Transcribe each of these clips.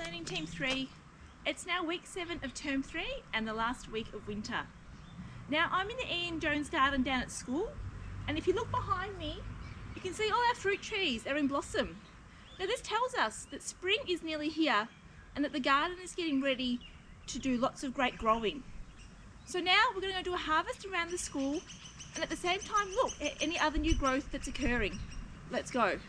Learning Team 3. It's now week 7 of term 3 and the last week of winter. Now I'm in the Ian Jones garden down at school, and if you look behind me you can see all our fruit trees are in blossom. Now this tells us that spring is nearly here and that the garden is getting ready to do lots of great growing. So now we're going to go do a harvest around the school and at the same time look at any other new growth that's occurring. Let's go.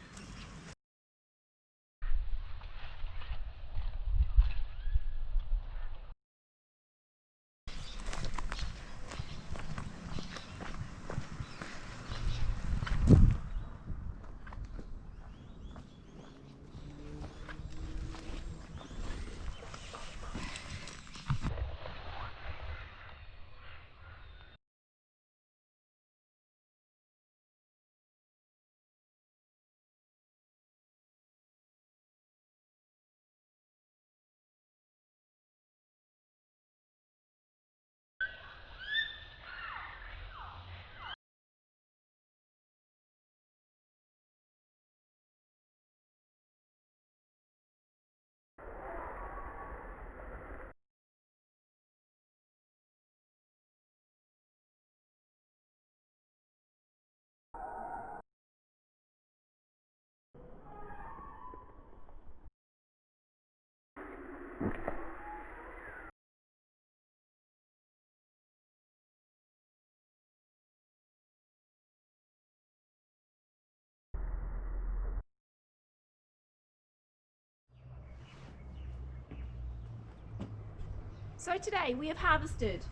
So today we have harvested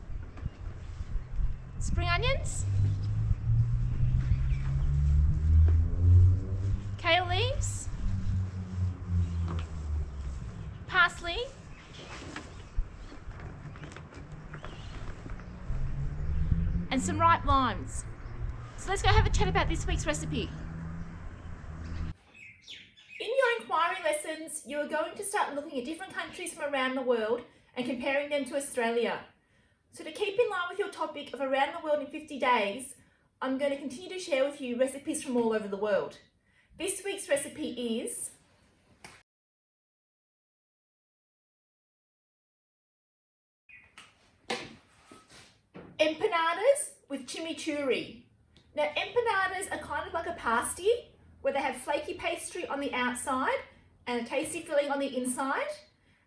spring onions, kale leaves, parsley, and some ripe limes. So let's go have a chat about this week's recipe. In your inquiry lessons, you are going to start looking at different countries from around the world and comparing them to Australia. So to keep in line with your topic of around the world in 50 days, I'm going to continue to share with you recipes from all over the world. This week's recipe is empanadas with chimichurri. Now empanadas are kind of like a pasty where they have flaky pastry on the outside and a tasty filling on the inside.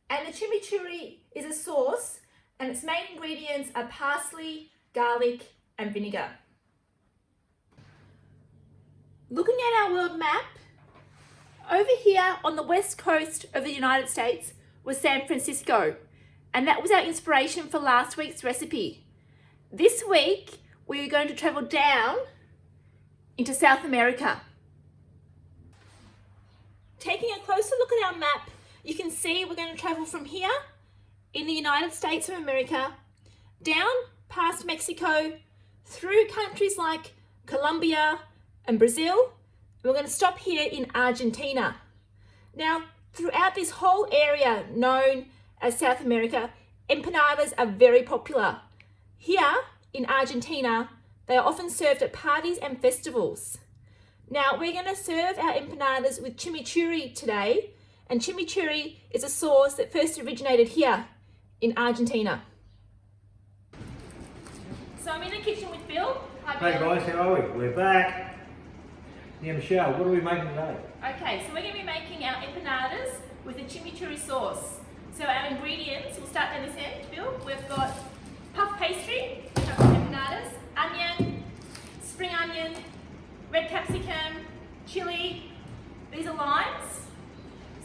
And the chimichurri is a sauce and its main ingredients are parsley, garlic and vinegar. Looking at our world map, over here on the west coast of the United States was San Francisco, and that was our inspiration for last week's recipe. This week we are going to travel down into South America. Taking a closer look at our map, you can see we're going to travel from here in the United States of America, down past Mexico, through countries like Colombia and Brazil. We're going to stop here in Argentina. Now, throughout this whole area known as South America, empanadas are very popular. Here in Argentina, they are often served at parties and festivals. Now, we're going to serve our empanadas with chimichurri today. And chimichurri is a sauce that first originated here in Argentina. So I'm in the kitchen with Bill. Hi, Bill. Hey guys, how are we? We're back. Yeah, Michelle, what are we making today? Okay, so we're going to be making our empanadas with a chimichurri sauce. So our ingredients, we'll start down this end, Bill. We've got puff pastry, empanadas, onion, spring onion, red capsicum, chili, these are limes,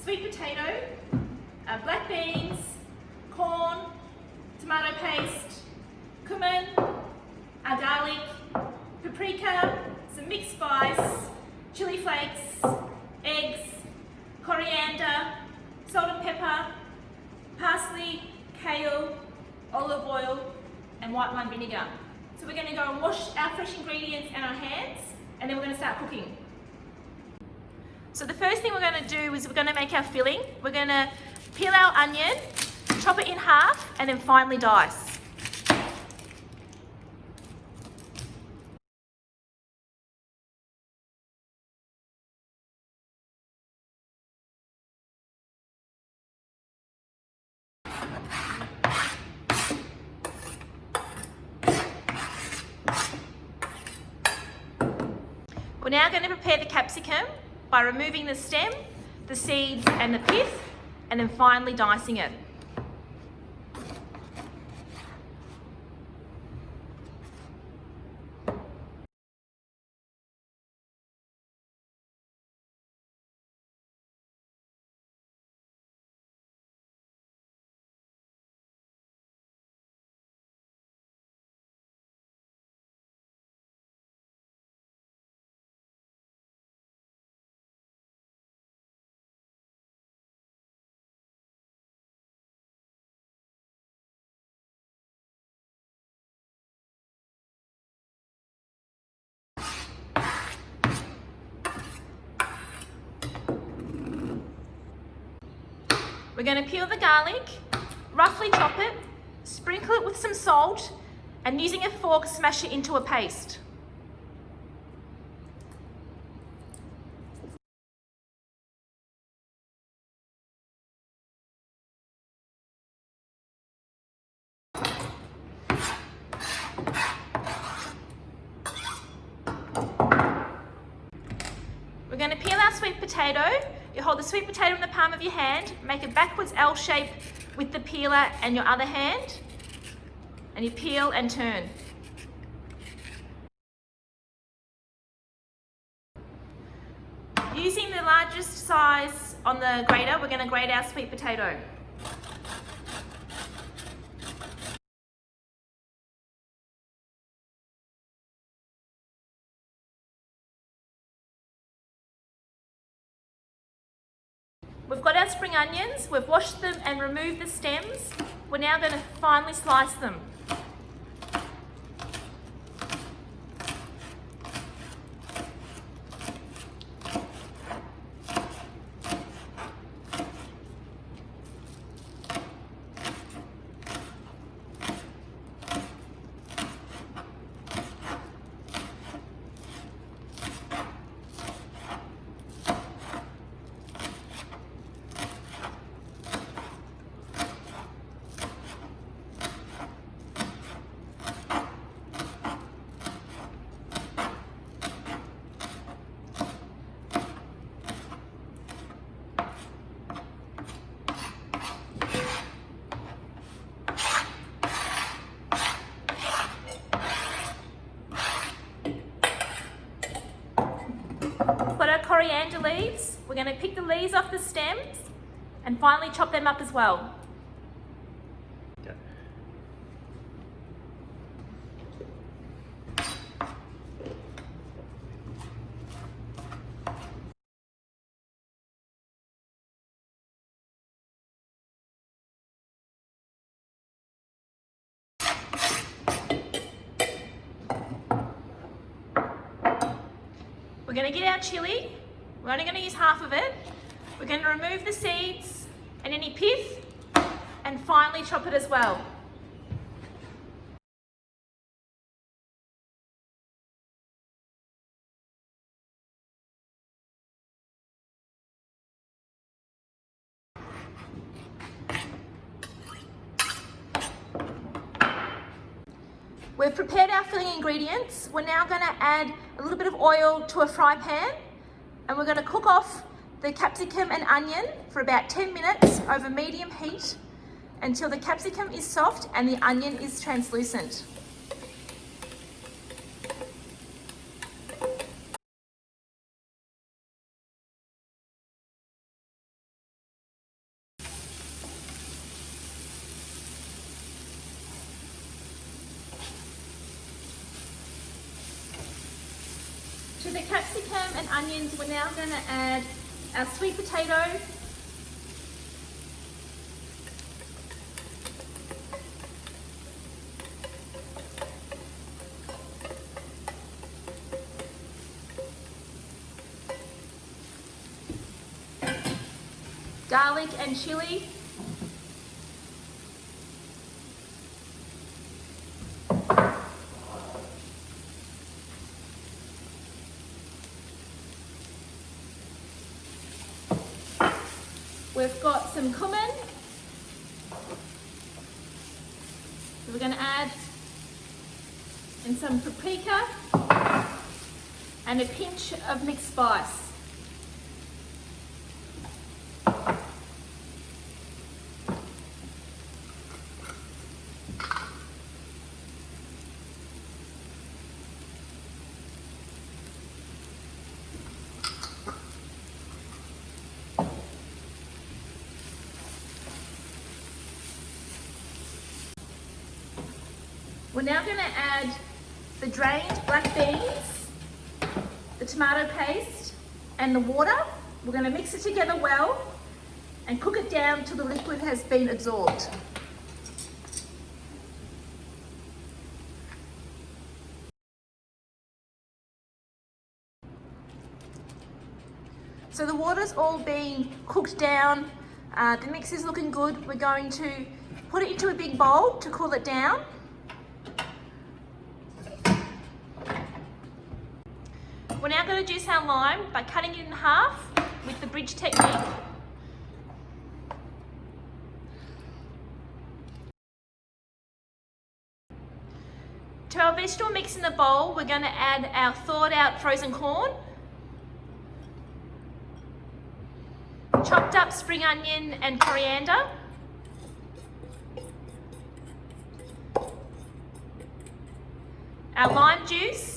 sweet potato, black beans, corn, tomato paste, cumin, garlic, paprika, some mixed spice, chili flakes, eggs, coriander, salt and pepper, parsley, kale, olive oil and white wine vinegar. So we're going to go and wash our fresh ingredients and our hands, and then we're going to start cooking. So the first thing we're going to do is we're going to make our filling. We're going to peel our onion, chop it in half and then finely dice. We're now going to prepare the capsicum by removing the stem, the seeds and the pith, and then finally dicing it. We're going to peel the garlic, roughly chop it, sprinkle it with some salt, and using a fork smash it into a paste. We're going to peel our sweet potato. You hold the sweet potato in the palm of your hand, make a backwards L shape with the peeler and your other hand, and you peel and turn. Using the largest size on the grater, we're going to grate our sweet potato. We've got our spring onions, we've washed them and removed the stems. We're now going to finely slice them. We've got our coriander leaves. We're going to pick the leaves off the stems and finally chop them up as well. Okay. We're going to get our chilli. We're only going to use half of it. We're going to remove the seeds and any pith and finally chop it as well. We've prepared our filling ingredients. We're now going to add a little bit of oil to a fry pan, and we're going to cook off the capsicum and onion for about 10 minutes over medium heat until the capsicum is soft and the onion is translucent. To the capsicum and onions, we're now going to add our sweet potato, garlic and chili, we've got some cumin. We're going to add in some paprika. and a pinch of mixed spice. We're now going to add the drained black beans, the tomato paste, and the water. We're going to mix it together well and cook it down till the liquid has been absorbed. So the water's all been cooked down, the mix is looking good. We're going to put it into a big bowl to cool it down. We're now going to juice our lime by cutting it in half with the bridge technique. To our vegetable mix in the bowl, we're going to add our thawed out frozen corn, chopped up spring onion and coriander, our lime juice,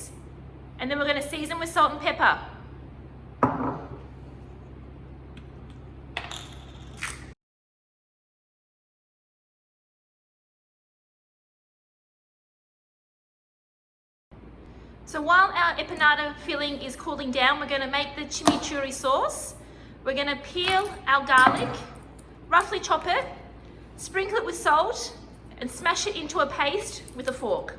and then we're going to season with salt and pepper. So while our empanada filling is cooling down, we're going to make the chimichurri sauce. We're going to peel our garlic, roughly chop it, sprinkle it with salt, and smash it into a paste with a fork.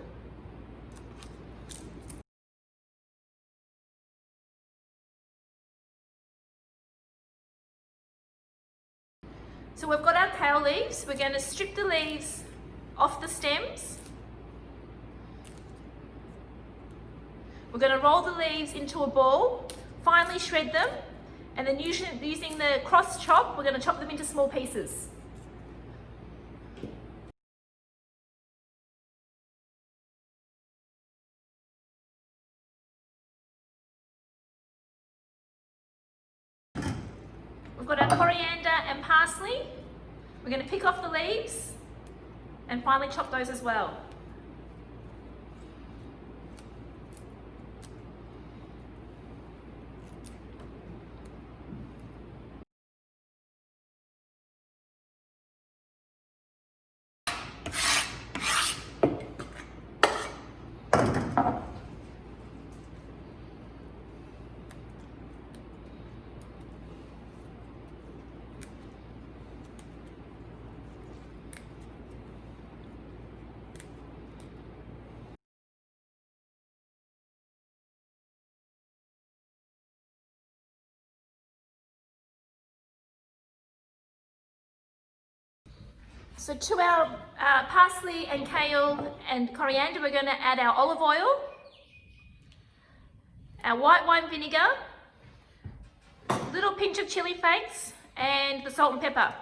So we've got our kale leaves. We're going to strip the leaves off the stems. We're going to roll the leaves into a ball, finely shred them, and then using the cross chop, we're going to chop them into small pieces. We've got our coriander and parsley. We're going to pick off the leaves and finely chop those as well. So to our parsley and kale and coriander, we're going to add our olive oil, our white wine vinegar, a little pinch of chili flakes, and the salt and pepper.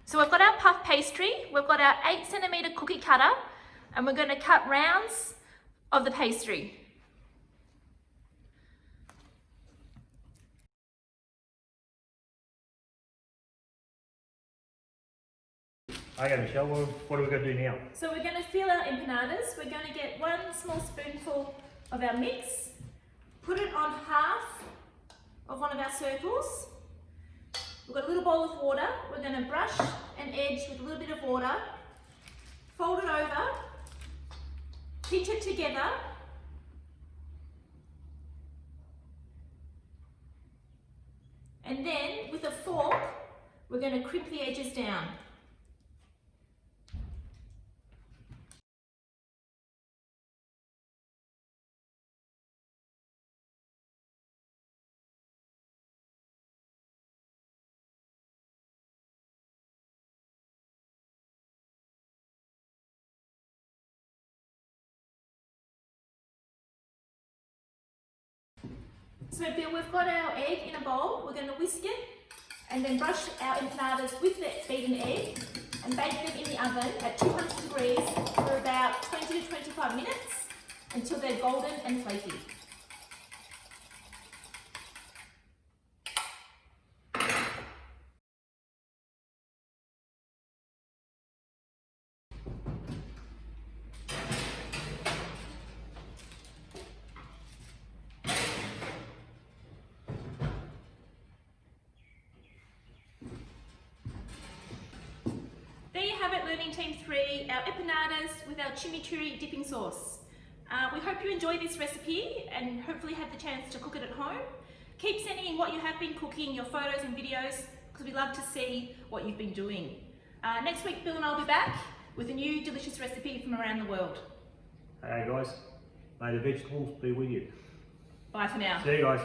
So we've got our puff pastry, we've got our 8cm cookie cutter, and we're going to cut rounds of the pastry. Okay, Michelle, what are we going to do now? So we're going to fill our empanadas. We're going to get 1 small spoonful of our mix, put it on half of one of our circles. We've got a little bowl of water. We're going to brush an edge with a little bit of water, fold it over, pinch it together, and then with a fork, we're going to crimp the edges down. So Bill, we've got our egg in a bowl. We're going to whisk it and then brush our empanadas with the beaten egg and bake them in the oven at 200 degrees for about 20 to 25 minutes until they're golden and flaky. There you have it, Learning Team 3, our empanadas with our chimichurri dipping sauce. We hope you enjoy this recipe and hopefully have the chance to cook it at home. Keep sending in what you have been cooking, your photos and videos, because we'd love to see what you've been doing. Next week, Bill and I will be back with a new delicious recipe from around the world. Hey guys, may the vegetables be with you. Bye for now. See you guys.